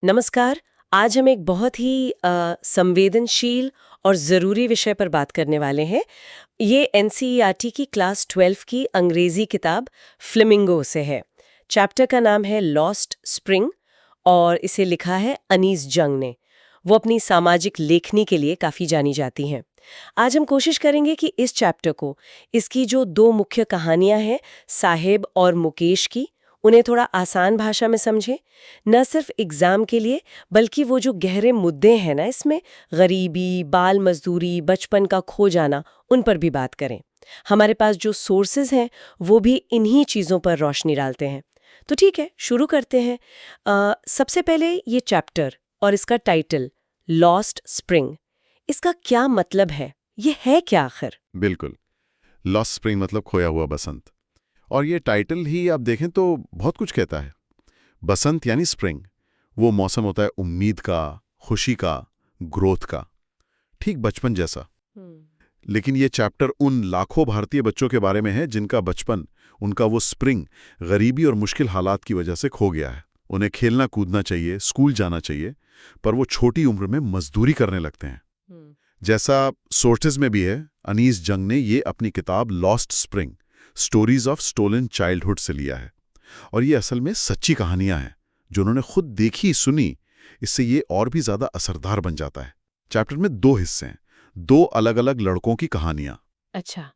नमस्कार। आज हम एक बहुत ही संवेदनशील और ज़रूरी विषय पर बात करने वाले हैं। ये एनसीईआरटी की क्लास 12 की अंग्रेज़ी किताब फ्लेमिंगो से है। चैप्टर का नाम है लॉस्ट स्प्रिंग और इसे लिखा है अनीस जंग ने। वो अपनी सामाजिक लेखनी के लिए काफ़ी जानी जाती हैं। आज हम कोशिश करेंगे कि इस चैप्टर को, इसकी जो दो मुख्य कहानियां हैं साहेब और मुकेश की, उन्हें थोड़ा आसान भाषा में समझें। न सिर्फ एग्जाम के लिए बल्कि वो जो गहरे मुद्दे हैं ना इसमें, गरीबी, बाल मजदूरी, बचपन का खो जाना, उन पर भी बात करें। हमारे पास जो सोर्सेज हैं वो भी इन्हीं चीज़ों पर रोशनी डालते हैं। तो ठीक है, शुरू करते हैं। सबसे पहले ये चैप्टर और इसका टाइटल लॉस्ट स्प्रिंग, इसका क्या मतलब है? ये है क्या आखिर? बिल्कुल। लॉस्ट स्प्रिंग मतलब खोया हुआ बसंत। और ये टाइटल ही आप देखें तो बहुत कुछ कहता है। बसंत यानी स्प्रिंग, वो मौसम होता है उम्मीद का, खुशी का, ग्रोथ का, ठीक बचपन जैसा। लेकिन ये चैप्टर उन लाखों भारतीय बच्चों के बारे में है जिनका बचपन, उनका वो स्प्रिंग गरीबी और मुश्किल हालात की वजह से खो गया है। उन्हें खेलना कूदना चाहिए, स्कूल जाना चाहिए, पर वो छोटी उम्र में मजदूरी करने लगते हैं। जैसा सोर्सेज में भी है, अनीस जंग ने ये अपनी किताब lost spring stories of stolen childhood से लिया है। और ये असल में सच्ची कहानियां हैं जो उन्होंने खुद देखी सुनी। इससे ये और भी ज्यादा असरदार बन जाता है। चैप्टर में दो हिस्से हैं, दो अलग अलग लड़कों की कहानियां। अच्छा,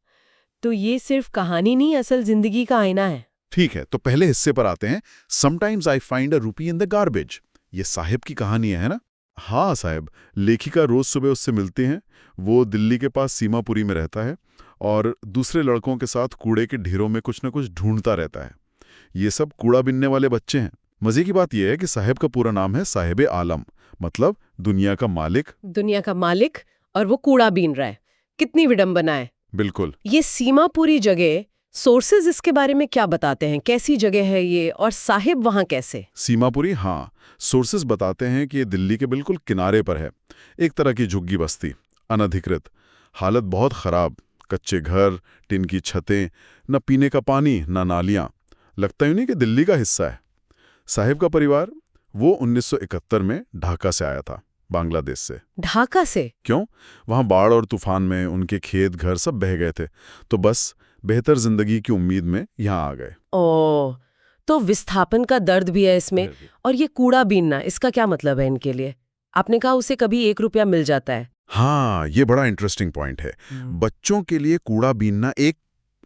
तो ये सिर्फ कहानी नहीं, असल जिंदगी का आईना है। ठीक है, तो पहले हिस्से पर आते हैं। समटाइम्स आई फाइंड अ रूपी इन द गार्बेज। ये साहिब की कहानी है ना? हाँ साहब, लेखिका रोज सुबह उससे मिलती हैं। वो दिल्ली के पास सीमापुरी में रहता है और दूसरे लड़कों के साथ कूड़े के ढेरों में कुछ न कुछ ढूंढता रहता है। ये सब कूड़ा बिनने वाले बच्चे हैं। मजे की बात यह है कि साहिब का पूरा नाम है साहिब आलम, मतलब दुनिया का मालिक। दुनिया का मालिक, और वो कूड़ा बीन रहा है। कितनी विडंबना है। बिल्कुल। ये सीमापुरी जगह, सोर्सेज इसके बारे में क्या बताते हैं? कैसी जगह है ये, और साहिब वहां कैसे? सीमापुरी, हाँ, सोर्सेस बताते हैं कि ये दिल्ली के बिल्कुल किनारे पर है। एक तरह की झुग्गी बस्ती, अनधिकृत, हालत बहुत खराब, कच्चे घर, टिन की छतें, न पीने का पानी न नालियां। लगता ही नहीं कि दिल्ली का हिस्सा है। साहिब का परिवार, वो 1971 में ढाका से आया था, बांग्लादेश से। ढाका से? क्यों? वहां बाढ़ और तूफान में उनके खेत घर सब बह गए थे, तो बस बेहतर जिंदगी की उम्मीद में यहां आ गए। ओ, तो विस्थापन का दर्द भी है इसमें। और ये कूड़ा बीनना, इसका क्या मतलब है इनके लिए? आपने कहा उसे कभी 1 रुपया मिल जाता है। हाँ, ये बड़ा इंटरेस्टिंग पॉइंट है। बच्चों के लिए कूड़ा बीनना एक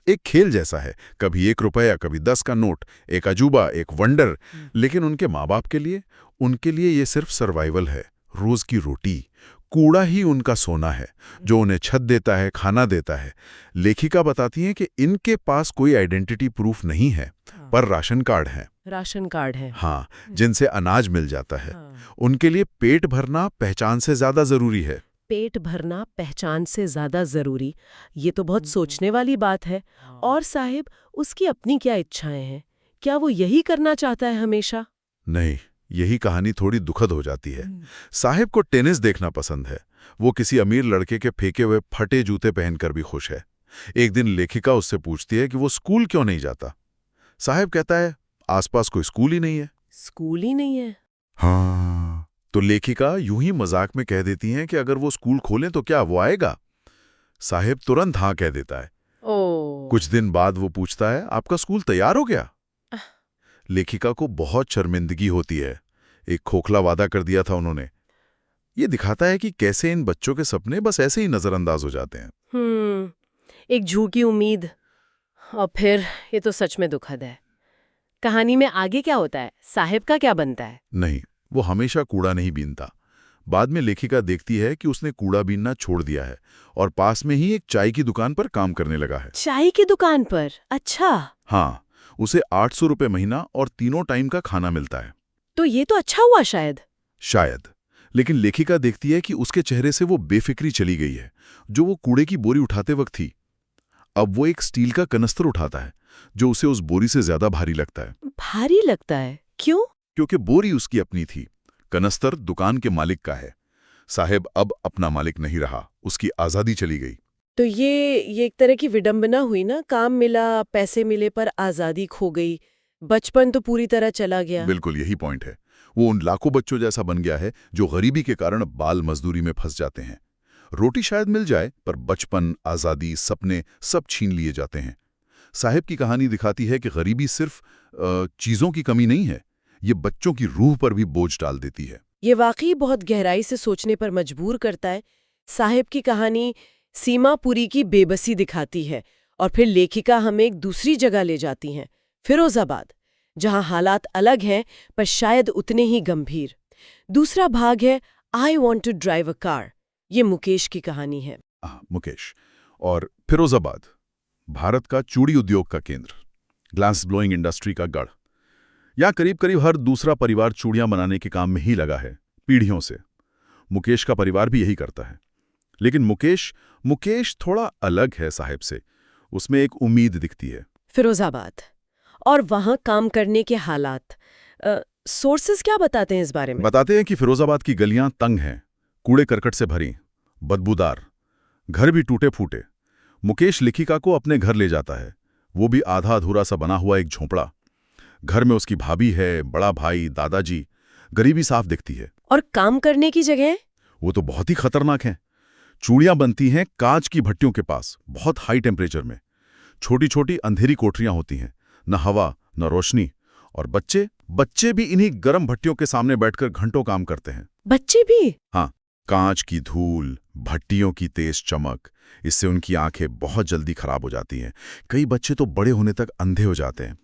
एक खेल जैसा है। कभी 1 रुपया, कभी 10 का नोट, एक अजूबा, एक वंडर। लेकिन उनके माँ बाप के लिए, उनके लिए ये सिर्फ सर्वाइवल है, रोज की रोटी। कूड़ा ही उनका सोना है, जो उन्हें छत देता है, खाना देता है। लेखिका बताती हैं कि इनके पास कोई आइडेंटिटी प्रूफ नहीं है, पर राशन कार्ड है। राशन कार्ड है। हाँ, जिनसे अनाज मिल जाता है। उनके लिए पेट भरना पहचान से ज्यादा जरूरी है। पेट भरना पहचान से ज्यादा जरूरी, ये तो बहुत सोचने वाली बात है। और साहिब, उसकी अपनी क्या इच्छाएं हैं? क्या वो यही करना चाहता है हमेशा? नहीं, यही कहानी थोड़ी दुखद हो जाती है। साहिब को टेनिस देखना पसंद है। वो किसी अमीर लड़के के फेंके हुए फटे जूते पहनकर भी खुश है। एक दिन लेखिका उससे पूछती है कि वो स्कूल क्यों नहीं जाता। साहिब कहता है, आसपास कोई स्कूल ही नहीं है। स्कूल ही नहीं है? हाँ, तो लेखिका यूं ही मजाक में कह देती हैं कि अगर वो स्कूल खोलें तो क्या वो आएगा? साहिब तुरंत हाँ कह देता है। ओ। कुछ दिन बाद वो पूछता है, आपका स्कूल तैयार हो गया? लेखिका को बहुत शर्मिंदगी होती है। एक खोखला वादा कर दिया था उन्होंने। ये दिखाता है कि कैसे इन बच्चों के सपने बस ऐसे ही नजरअंदाज हो जाते हैं। एक झूठी उम्मीद। और फिर ये तो सच में दुखद है। कहानी में आगे क्या होता है? साहिब का क्या बनता है? नहीं, वो हमेशा कूड़ा नहीं बीनता। बाद में लेखिका देखती है कि उसने कूड़ा बीनना छोड़ दिया है और पास में ही एक चाय की दुकान पर काम करने लगा है। चाय की दुकान पर? अच्छा। हाँ, उसे 800 रुपये महीना और तीनों टाइम का खाना मिलता है। तो ये तो अच्छा हुआ शायद। शायद। लेकिन लेखिका देखती है कि उसके चेहरे से वो बेफिक्री चली गई है, जो वो कूड़े की बोरी उठाते वक्त थी। अब वो एक स्टील का कनस्तर उठाता है, जो उसे उस बोरी से ज्यादा भारी लगता है। भारी लगता है? क्यों? क्योंकि बोरी उसकी अपनी थी, कनस्तर दुकान के मालिक का है। साहेब अब अपना मालिक नहीं रहा, उसकी आजादी चली गई। तो ये एक तरह की विडंबना हुई ना। काम मिला, पैसे मिले, पर आजादी खो गई। बचपन तो पूरी तरह चला गया। बिल्कुल यही पॉइंट है। वो उन लाखों बच्चों जैसा बन गया है जो गरीबी के कारण बाल मजदूरी में फंस जाते हैं। रोटी शायद मिल जाए, पर बचपन, आज़ादी, सपने सब छीन लिए जाते हैं। साहिब की कहानी दिखाती है कि गरीबी सिर्फ चीज़ों की कमी नहीं है, ये बच्चों की रूह पर भी बोझ डाल देती है। ये वाकई बहुत गहराई से सोचने पर मजबूर करता है। साहिब की कहानी सीमापुरी की बेबसी दिखाती है और फिर लेखिका हमें एक दूसरी जगह ले जाती हैं, फिरोजाबाद, जहां हालात अलग हैं पर शायद उतने ही गंभीर। दूसरा भाग है I want to drive a car. ये मुकेश की कहानी है। मुकेश और फिरोजाबाद, भारत का चूड़ी उद्योग का केंद्र, ग्लास ब्लोइंग इंडस्ट्री का गढ़। यहाँ करीब करीब हर दूसरा परिवार चूड़ियां बनाने के काम में ही लगा है, पीढ़ियों से। मुकेश का परिवार भी यही करता है। लेकिन मुकेश थोड़ा अलग है साहिब से। उसमें एक उम्मीद दिखती है। फिरोजाबाद और वहां काम करने के हालात, सोर्सेस क्या बताते हैं इस बारे में? बताते हैं कि फिरोजाबाद की गलियां तंग हैं, कूड़े करकट से भरी, बदबूदार, घर भी टूटे फूटे। मुकेश लेखिका को अपने घर ले जाता है, वो भी आधा अधूरा सा बना हुआ एक झोंपड़ा। घर में उसकी भाभी है, बड़ा भाई, दादाजी। गरीबी साफ दिखती है। और काम करने की जगह? वो तो बहुत ही खतरनाक है। चूड़ियां बनती हैं कांच की भट्टियों के पास, बहुत हाई टेम्परेचर में। छोटी छोटी अंधेरी कोठरियां होती हैं, न हवा न रोशनी। और बच्चे भी इन्हीं गर्म भट्टियों के सामने बैठकर घंटों काम करते हैं। बच्चे भी? हाँ, कांच की धूल, भट्टियों की तेज चमक, इससे उनकी आंखें बहुत जल्दी खराब हो जाती हैं। कई बच्चे तो बड़े होने तक अंधे हो जाते हैं।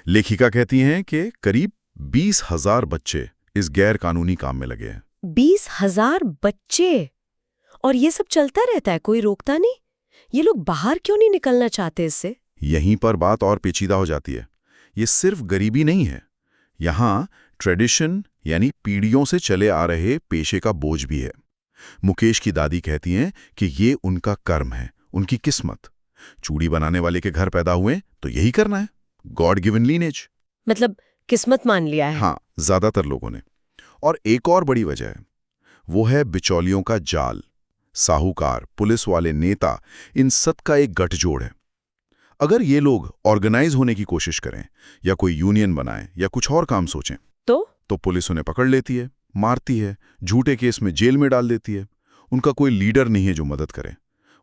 लेखिका कहती हैं कि करीब 20,000 बच्चे इस गैर कानूनी काम में लगे हैं। 20,000 बच्चे? और ये सब चलता रहता है, कोई रोकता नहीं? ये लोग बाहर क्यों नहीं निकलना चाहते इससे? यहीं पर बात और पेचीदा हो जाती है। ये सिर्फ गरीबी नहीं है, यहाँ ट्रेडिशन यानी पीढ़ियों से चले आ रहे पेशे का बोझ भी है। मुकेश की दादी कहती हैं कि ये उनका कर्म है, उनकी किस्मत। चूड़ी बनाने वाले के घर पैदा हुए तो यही करना है, गॉड गिवन लीनेज। मतलब किस्मत मान लिया है? हाँ, ज्यादातर लोगों ने। और एक और बड़ी वजह है, वो है बिचौलियों का जाल। साहूकार, पुलिस वाले, नेता, इन सब का एक गठजोड़ है। अगर ये लोग ऑर्गेनाइज होने की कोशिश करें या कोई यूनियन बनाएं या कुछ और काम सोचें तो पुलिस उन्हें पकड़ लेती है, मारती है, झूठे केस में जेल में डाल देती है। उनका कोई लीडर नहीं है जो मदद करे।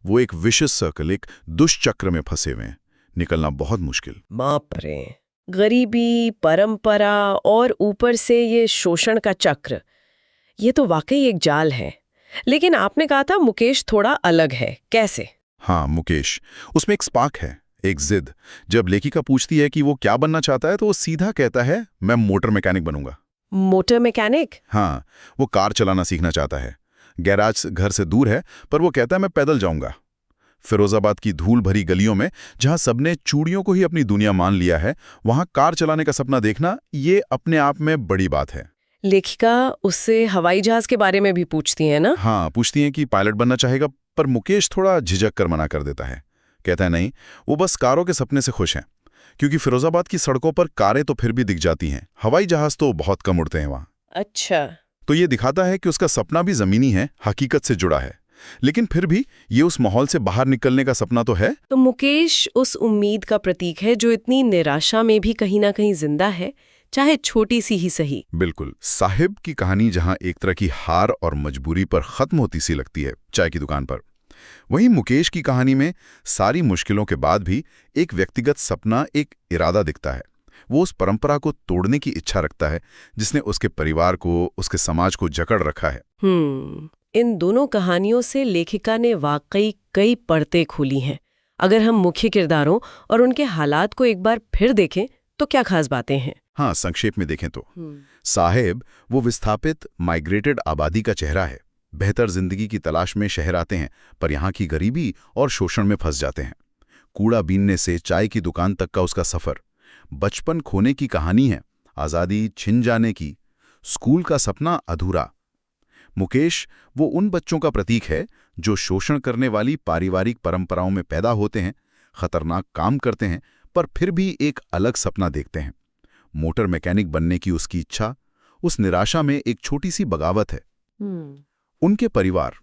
वो एक विशियस सर्कल, एक दुष्चक्र में फंसे हुए हैं। निकलना बहुत मुश्किल। बाप रे, गरीबी, परंपरा और ऊपर से ये शोषण का चक्र, ये तो वाकई एक जाल है। लेकिन आपने कहा था मुकेश थोड़ा अलग है, कैसे? हाँ, मुकेश, उसमें एक स्पार्क है, एक जिद। जब लेखिका पूछती है कि वो क्या बनना चाहता है तो वो सीधा कहता है, मैं मोटर मैकेनिक बनूंगा। Motor mechanic? हाँ, वो कार चलाना सीखना चाहता है। गैराज घर से दूर है, पर वो कहता है मैं पैदल जाऊंगा। फिरोजाबाद की धूल भरी गलियों में, जहां सबने चूड़ियों को ही अपनी दुनिया मान लिया है, वहां कार चलाने का सपना देखना ये अपने आप में बड़ी बात है। लेखिका उससे हवाई जहाज के बारे में भी पूछती है ना? हाँ, पूछती हैं कि पायलट बनना चाहेगा, पर मुकेश थोड़ा झिझक कर मना कर देता है। कहता है नहीं, वो बस कारों के सपने से खुश हैं। क्योंकि फिरोजाबाद की सड़कों पर कारें तो फिर भी दिख जाती हैं, हवाई जहाज तो बहुत कम उड़ते हैं वहां। अच्छा। तो ये दिखाता है कि उसका सपना भी जमीनी है, हकीकत से जुड़ा है। लेकिन फिर भी ये उस माहौल से बाहर निकलने का सपना तो है। तो मुकेश उस उम्मीद का प्रतीक है जो इतनी निराशा में भी कहीं ना कहीं जिंदा है, चाहे छोटी सी ही सही। बिल्कुल। साहिब की कहानी जहां एक तरह की हार और मजबूरी पर खत्म होती सी लगती है, चाय की दुकान पर, वहीं मुकेश की कहानी में सारी मुश्किलों के बाद भी एक व्यक्तिगत सपना, एक इरादा दिखता है। वो उस परंपरा को तोड़ने की इच्छा रखता है जिसने उसके परिवार को, उसके समाज को जकड़ रखा है। इन दोनों कहानियों से लेखिका ने वाकई कई परतें खोली हैं। अगर हम मुख्य किरदारों और उनके हालात को एक बार फिर देखें तो क्या खास बातें हैं? हाँ, संक्षेप में देखें तो साहिब वो विस्थापित, माइग्रेटेड आबादी का चेहरा है। बेहतर जिंदगी की तलाश में शहर आते हैं, पर यहाँ की गरीबी और शोषण में फंस जाते हैं। कूड़ा बीनने से चाय की दुकान तक का उसका सफर, बचपन खोने की कहानी है, आज़ादी छिन जाने की, स्कूल का सपना अधूरा। मुकेश वो उन बच्चों का प्रतीक है जो शोषण करने वाली पारिवारिक परंपराओं में पैदा होते हैं, खतरनाक काम करते हैं, पर फिर भी एक अलग सपना देखते हैं। मोटर मैकेनिक बनने की उसकी इच्छा, उस निराशा में एक छोटी सी बगावत है। उनके परिवार,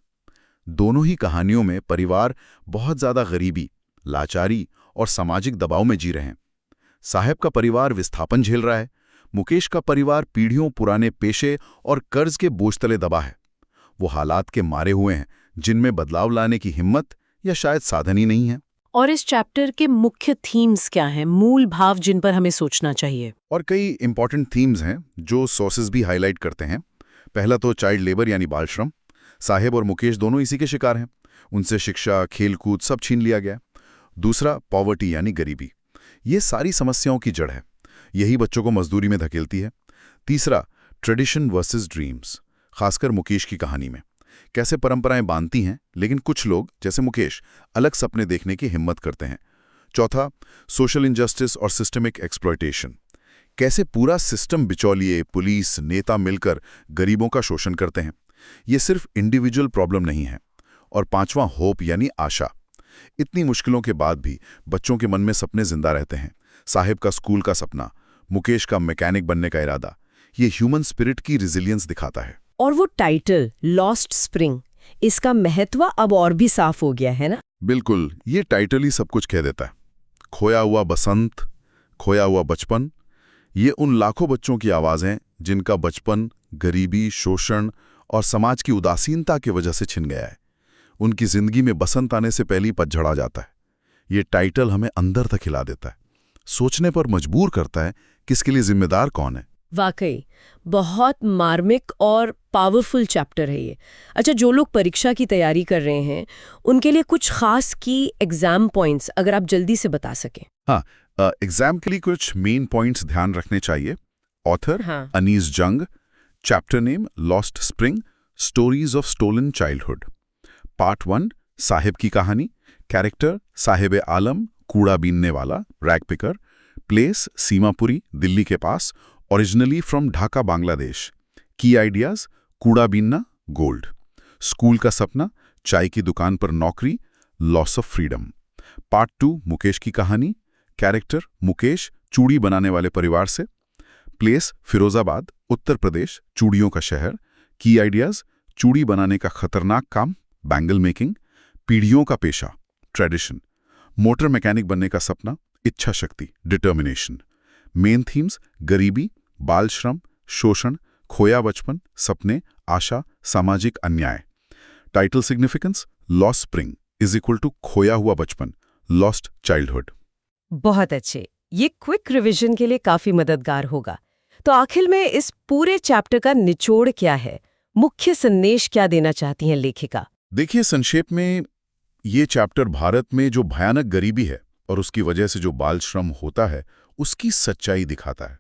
दोनों ही कहानियों में परिवार बहुत ज्यादा गरीबी, लाचारी और सामाजिक दबाव में जी रहे हैं। साहिब का परिवार विस्थापन झेल रहा है, मुकेश का परिवार पीढ़ियों पुराने पेशे और कर्ज के बोझ तले दबा है। वो हालात के मारे हुए हैं जिनमें बदलाव लाने की हिम्मत या शायद साधन ही नहीं है। और इस चैप्टर के मुख्य थीम्स क्या हैं, मूल भाव जिन पर हमें सोचना चाहिए? और कई इंपॉर्टेंट थीम्स हैं जो सोर्सेज भी हाईलाइट करते हैं। पहला तो चाइल्ड लेबर यानी बाल श्रम। साहेब और मुकेश दोनों इसी के शिकार हैं। उनसे शिक्षा, खेलकूद सब छीन लिया गया। दूसरा पॉवर्टी यानी गरीबी। ये सारी समस्याओं की जड़ है, यही बच्चों को मजदूरी में धकेलती है। तीसरा ट्रेडिशन वर्सेस ड्रीम्स, खासकर मुकेश की कहानी में कैसे परंपराएं बांधती हैं, लेकिन कुछ लोग जैसे मुकेश अलग सपने देखने की हिम्मत करते हैं। चौथा सोशल इनजस्टिस और सिस्टमिक एक्सप्लॉयटेशन, कैसे पूरा सिस्टम, बिचौलिए, पुलिस, नेता मिलकर गरीबों का शोषण करते हैं। ये सिर्फ इंडिविजुअल प्रॉब्लम नहीं है। और पांचवां होप यानी आशा। इतनी मुश्किलों के बाद भी बच्चों के मन में सपने जिंदा रहते हैं। साहिब का स्कूल का सपना, मुकेश का मैकेनिक बनने का इरादा, ये ह्यूमन स्पिरिट की रिजिलियंस दिखाता है। और वो टाइटल लॉस्ट स्प्रिंग, इसका महत्व अब और भी साफ हो गया है ना? बिल्कुल, ये टाइटल ही सब कुछ कह देता है। खोया हुआ बसंत, खोया हुआ बचपन, ये उन लाखों बच्चों की आवाज़ हैं जिनका बचपन गरीबी, शोषण और समाज की उदासीनता की वजह से छिन गया है। उनकी जिंदगी में बसंत आने से पहले ही पतझड़ आ जाता है। ये टाइटल हमें अंदर तक हिला देता है, सोचने पर मजबूर करता है कि इसके लिए जिम्मेदार कौन है। वाकई बहुत मार्मिक और पावरफुल चैप्टर है ये। अच्छा, जो लोग परीक्षा की तैयारी कर रहे हैं उनके लिए कुछ खास की एग्जाम पॉइंट्स अगर आप जल्दी से बता सकें। हाँ, एग्जाम के लिए कुछ मेन पॉइंट्स ध्यान रखने चाहिए। Author Anees Jung, chapter name lost spring, stories of stolen childhood. Part 1 Saheb की कहानी, कैरेक्टर साहिब आलम, कूड़ा बीनने वाला, rag picker. Place Seemapuri, Delhi के पास, ओरिजिनली फ्रॉम ढाका, बांग्लादेश। की आइडियाज कूड़ा बीनना, गोल्ड। स्कूल का सपना, चाय की दुकान पर नौकरी, loss of freedom. Part 2 Mukesh की कहानी, कैरेक्टर मुकेश, चूड़ी बनाने वाले परिवार से। प्लेस फिरोजाबाद, उत्तर प्रदेश, चूड़ियों का शहर। की आइडियाज चूड़ी बनाने का खतरनाक काम, बैंगल मेकिंग। पीढ़ियों का पेशा, ट्रेडिशन। मोटर मैकेनिक बनने का सपना, इच्छा शक्ति, डिटर्मिनेशन। मेन थीम्स गरीबी, बाल श्रम, शोषण, खोया बचपन, सपने, आशा, सामाजिक अन्याय। Title significance lost spring is equal to खोया हुआ बचपन, लॉस्ट चाइल्डहुड। बहुत अच्छे, ये क्विक रिवीजन के लिए काफी मददगार होगा। तो आखिर में इस पूरे चैप्टर का निचोड़ क्या है, मुख्य संदेश क्या देना चाहती हैं लेखिका? देखिए, संक्षेप में ये चैप्टर भारत में जो भयानक गरीबी है और उसकी वजह से जो बाल श्रम होता है उसकी सच्चाई दिखाता है।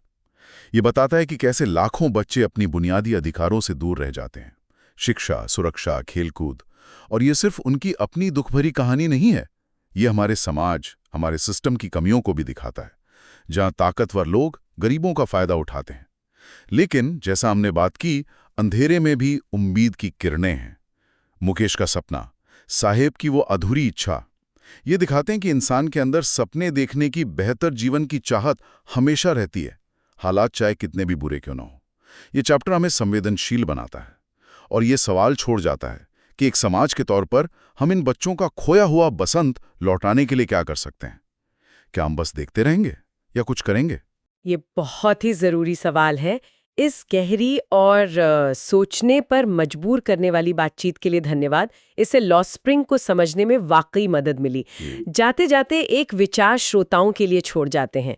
ये बताता है कि कैसे लाखों बच्चे अपनी बुनियादी अधिकारों से दूर रह जाते हैं, शिक्षा, सुरक्षा, खेलकूद। और ये सिर्फ उनकी अपनी दुखभरी कहानी नहीं है, ये हमारे समाज, हमारे सिस्टम की कमियों को भी दिखाता है, जहां ताकतवर लोग गरीबों का फायदा उठाते हैं। लेकिन जैसा हमने बात की, अंधेरे में भी उम्मीद की किरणें हैं। मुकेश का सपना, साहेब की वो अधूरी इच्छा, ये दिखाते हैं कि इंसान के अंदर सपने देखने की, बेहतर जीवन की चाहत हमेशा रहती है, हालात चाहे कितने भी बुरे क्यों न हो। ये चैप्टर हमें संवेदनशील बनाता है और ये सवाल छोड़ जाता है कि एक समाज के तौर पर हम इन बच्चों का खोया हुआ बसंत लौटाने के लिए क्या कर सकते हैं। क्या हम बस देखते रहेंगे या कुछ करेंगे? ये बहुत ही जरूरी सवाल है। इस गहरी और सोचने पर मजबूर करने वाली बातचीत के लिए धन्यवाद। इससे लॉस्ट स्प्रिंग को समझने में वाकई मदद मिली। जाते जाते एक विचार श्रोताओं के लिए छोड़ जाते हैं।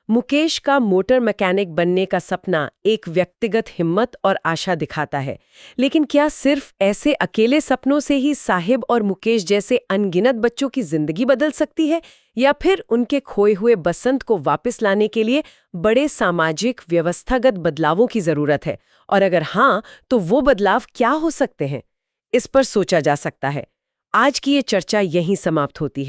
मुकेश का मोटर मैकेनिक बनने का सपना एक व्यक्तिगत हिम्मत और आशा दिखाता है, लेकिन क्या सिर्फ ऐसे अकेले सपनों से ही साहिब और मुकेश जैसे अनगिनत बच्चों की जिंदगी बदल सकती है, या फिर उनके खोए हुए बसंत को वापस लाने के लिए बड़े सामाजिक व्यवस्थागत बदलावों की जरूरत है? और अगर हाँ, तो वो बदलाव क्या हो सकते हैं? इस पर सोचा जा सकता है। आज की ये चर्चा यहीं समाप्त होती है।